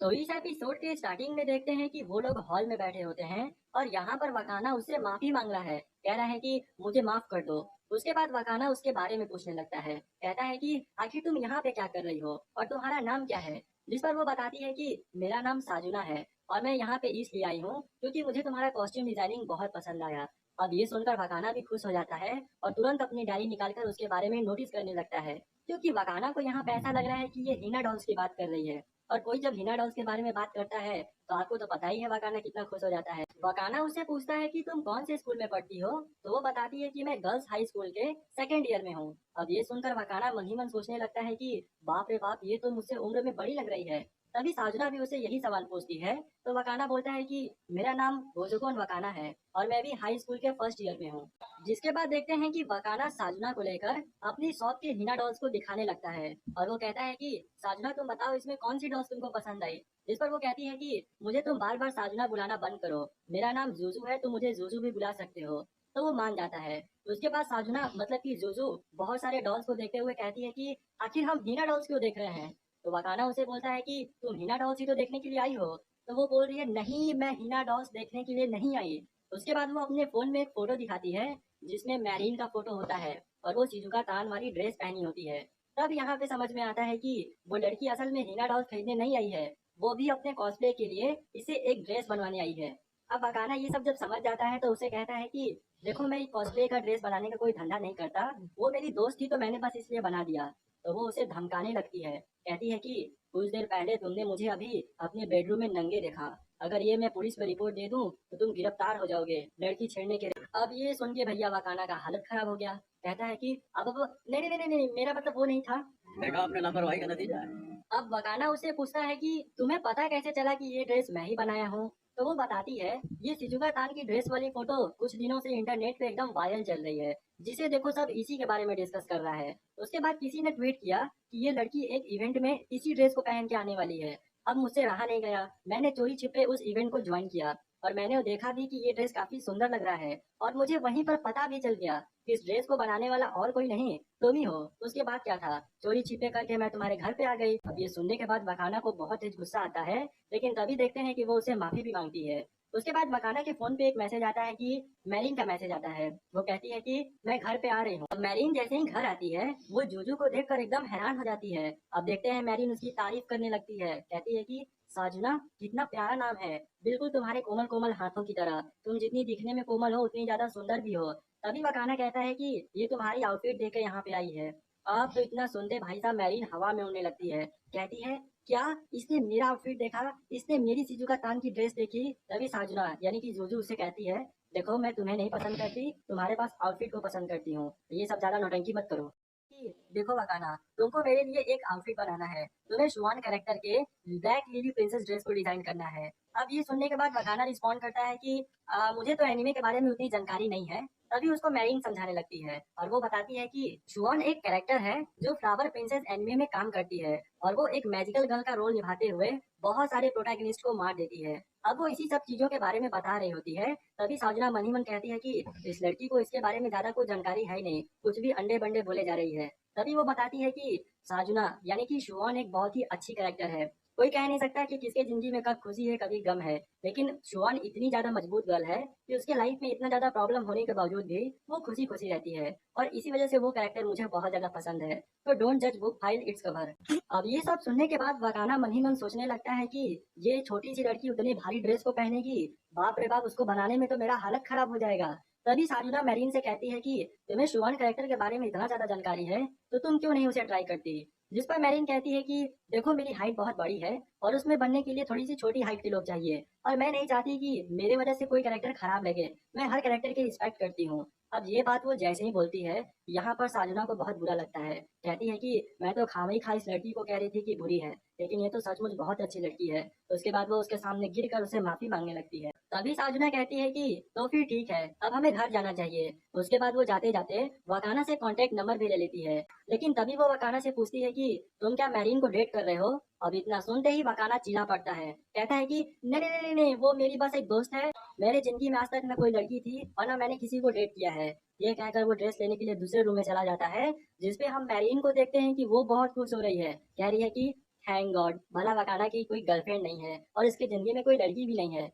तो इस एपिसोड के स्टार्टिंग में देखते हैं कि वो लोग हॉल में बैठे होते हैं और यहाँ पर वकाना उससे माफी मांग रहा है। कह रहा है कि मुझे माफ कर दो। उसके बाद वकाना उसके बारे में पूछने लगता है। कहता है कि आखिर तुम यहाँ पे क्या कर रही हो और तुम्हारा नाम क्या है। जिस पर वो बताती है कि मेरा नाम साजुना है और मैं यहाँ पे इसलिए आई हूँ क्योंकि मुझे तुम्हारा कॉस्ट्यूम डिजाइनिंग बहुत पसंद आया। अब ये सुनकर वकाना भी खुश हो जाता है और तुरंत अपनी डायरी निकालकर उसके बारे में नोटिस करने लगता है, क्योंकि वकाना को यहाँ पे ऐसा लग रहा है कि ये हिना डॉल्स की बात कर रही है। और कोई जब हिना डॉल्स के बारे में बात करता है तो आपको तो पता ही है वकाना कितना खुश हो जाता है। वकाना उससे पूछता है कि तुम कौन से स्कूल में पढ़ती हो, तो वो बताती है कि मैं गर्ल्स हाई स्कूल के सेकेंड ईयर में हूँ। अब ये सुनकर वकाना मन ही मन सोचने लगता है कि बाप रे बाप, ये तो मुझसे उम्र में बड़ी लग रही है। तभी साजना भी उसे यही सवाल पूछती है, तो वकाना बोलता है कि मेरा नाम रोजुकोन वकाना है और मैं भी हाई स्कूल के फर्स्ट ईयर में हूँ। जिसके बाद देखते हैं कि वकाना साजना को लेकर अपनी शॉप के हिना डॉल्स को दिखाने लगता है और वो कहता है कि साजना तुम बताओ इसमें कौन सी डॉल्स तुमको पसंद आई। जिस पर वो कहती है कि मुझे तुम बार बार साजना बुलाना बंद करो, मेरा नाम जूजू है, तुम मुझे जूजू भी बुला सकते हो। तो वो मान जाता है। उसके बाद साजना मतलब कि जूजू बहुत सारे डॉल्स को देखते हुए कहती है कि आखिर हम हीना डॉल्स क्यों देख रहे हैं। तो वकाना उसे बोलता है कि तुम हीना डॉल्स ही तो देखने के लिए आई हो। तो वो बोल रही है नहीं, मैं हीना डॉल्स देखने के लिए नहीं आई। उसके बाद वो अपने फोन में एक फोटो दिखाती है जिसमें मैरीन का फोटो होता है और वो चिजुका तान वाली ड्रेस पहनी होती है। तब यहाँ पे समझ में आता है कि वो लड़की असल में हीना डॉल्स खरीदने नहीं आई है, वो भी अपने कॉस्प्ले के लिए इसे एक ड्रेस बनवाने आई है। अब अकाना ये सब जब समझ जाता है तो उसे कहता है कि देखो, मैं कॉस्प्ले का ड्रेस बनाने का कोई धंधा नहीं करता, वो मेरी दोस्त थी तो मैंने बस इसलिए बना दिया। तो वो उसे धमकाने लगती है। कहती है कि कुछ देर पहले तुमने मुझे अभी अपने बेडरूम में नंगे देखा, अगर ये मैं पुलिस में रिपोर्ट दे दूं तो तुम गिरफ्तार हो जाओगे लड़की छेड़ने के। अब ये सुन के भैया वकाना का हालत खराब हो गया। कहता है कि अब नहीं नहीं नहीं नहीं, मेरा मतलब वो नहीं था। देखा, आपने लापरवाही का नतीजा है। अब वकाना उसे पूछता है कि तुम्हें पता कैसे चला कि ये ड्रेस मैं ही बनाया हूँ। तो वो बताती है ये सिजुका तान की ड्रेस वाली फोटो कुछ दिनों से इंटरनेट पे एकदम वायरल चल रही है, जिसे देखो सब इसी के बारे में डिस्कस कर रहा है। उसके बाद किसी ने ट्वीट किया कि ये लड़की एक इवेंट में इसी ड्रेस को पहन के आने वाली है। अब मुझसे रहा नहीं गया, मैंने चोरी छिपे उस इवेंट को ज्वाइन किया और मैंने देखा भी कि ये ड्रेस काफी सुंदर लग रहा है और मुझे वहीं पर पता भी चल गया कि इस ड्रेस को बनाने वाला और कोई नहीं, तुम ही हो। उसके बाद क्या था, चोरी छिपे करके मैं तुम्हारे घर पे आ गई। अब ये सुनने के बाद वकाना को बहुत तेज गुस्सा आता है, लेकिन तभी देखते हैं कि वो उसे माफी भी मांगती है। उसके बाद मकाना के फोन पे एक मैसेज आता है कि मैरीन का मैसेज आता है। वो कहती है कि मैं घर पे आ रही हूँ। अब मैरीन जैसे ही घर आती है वो जूजू को देखकर एकदम हैरान हो जाती है। अब देखते हैं मैरीन उसकी तारीफ करने लगती है। कहती है कि साजना, कितना प्यारा नाम है, बिल्कुल तुम्हारे कोमल कोमल हाथों की तरह, तुम जितनी दिखने में कोमल हो उतनी ज्यादा सुंदर भी हो। तभी मकाना कहता है कि ये तुम्हारी आउटफिट देख के यहाँ पे आई है। आप तो इतना सुनते भाई साहब मैरीन हवा में उड़ने लगती है। कहती है क्या, इसने मेरा आउटफिट देखा, इसने मेरी सिजुका तान की ड्रेस देखी। तभी साजना यानी कि जूजू उसे कहती है देखो, मैं तुम्हें नहीं पसंद करती, तुम्हारे पास आउटफिट को पसंद करती हूँ, ये सब ज्यादा नौटंकी मत करो। कि देखो वकाना, तुमको मेरे लिए एक आउटफिट बनाना है, तुम्हें शुआन कैरेक्टर के ब्लैक लिली प्रिंसेस ड्रेस को डिजाइन करना है। अब ये सुनने के बाद वकाना रिस्पॉन्ड करता है कि मुझे तो एनिमे के बारे में उतनी जानकारी नहीं है। तभी उसको मैरीन समझाने लगती है और वो बताती है कि शुआन एक कैरेक्टर है जो फ्लावर प्रिंसेस एनिमे में काम करती है और वो एक मैजिकल गर्ल का रोल निभाते हुए बहुत सारे प्रोटैगनिस्ट को मार देती है। अब वो इसी सब चीजों के बारे में बता रही होती है। तभी साजना मन ही मन कहती है कि इस लड़की को इसके बारे में ज्यादा कुछ जानकारी है ही नहीं, कुछ भी अंडे बंडे बोले जा रही है। तभी वो बताती है कि साजना यानी कि शुआन एक बहुत ही अच्छी कैरेक्टर है। कोई कह नहीं सकता कि किसके जिंदगी में कब खुशी है कभी गम है, लेकिन शुआन इतनी ज्यादा मजबूत गर्ल है कि उसके लाइफ में इतना ज्यादा प्रॉब्लम होने के बावजूद भी वो खुशी खुशी रहती है और इसी वजह से वो कैरेक्टर मुझे बहुत ज्यादा पसंद है। तो डोंट जज बुक फाइल इट्स कवर। अब ये सब सुनने के बाद वकाना मन ही मन सोचने लगता है कि ये छोटी सी लड़की उतनी भारी ड्रेस को पहनेगी, बाप रे बाप, उसको बनाने में तो मेरा हालत खराब हो जाएगा। तभी साजना मैरीन से कहती है कि तुम्हें शुआन कैरेक्टर के बारे में इतना ज्यादा जानकारी है तो तुम क्यों नहीं उसे ट्राई करती। जिस पर मैरीन कहती है कि देखो, मेरी हाइट बहुत बड़ी है और उसमें बनने के लिए थोड़ी सी छोटी हाइट के लोग चाहिए और मैं नहीं चाहती कि मेरे वजह से कोई कैरेक्टर खराब लगे, मैं हर कैरेक्टर की रिस्पेक्ट करती हूँ। अब ये बात वो जैसे ही बोलती है, यहाँ पर साजना को बहुत बुरा लगता है। कहती है कि मैं तो खामई खा इस लड़की को कह रही थी कि बुरी है, लेकिन ये तो सचमुच बहुत अच्छी लड़की है। उसके बाद वो उसके सामने गिर कर उसे माफी मांगने लगती है। तभी साजना कहती है कि तो फिर ठीक है, अब हमें घर जाना चाहिए। उसके बाद वो जाते जाते वकाना से कांटेक्ट नंबर भी ले लेती है। लेकिन तभी वो वकाना से पूछती है कि तुम क्या मैरीन को डेट कर रहे हो। अब इतना सुनते ही वकाना चिल्ला पड़ता है। कहता है कि नहीं नहीं नहीं नहीं, वो मेरी बस एक दोस्त है, मेरे जिंदगी में आज तक न कोई लड़की थी और न मैंने किसी को डेट किया है। ये कहकर वो ड्रेस लेने के लिए दूसरे रूम में चला जाता है, जिसपे हम मैरीन को देखते हैं कि वो बहुत खुश हो रही है। कह रही है कि थैंक गॉड, भला वकाना की कोई गर्लफ्रेंड नहीं है और इसकी जिंदगी में कोई लड़की भी नहीं है।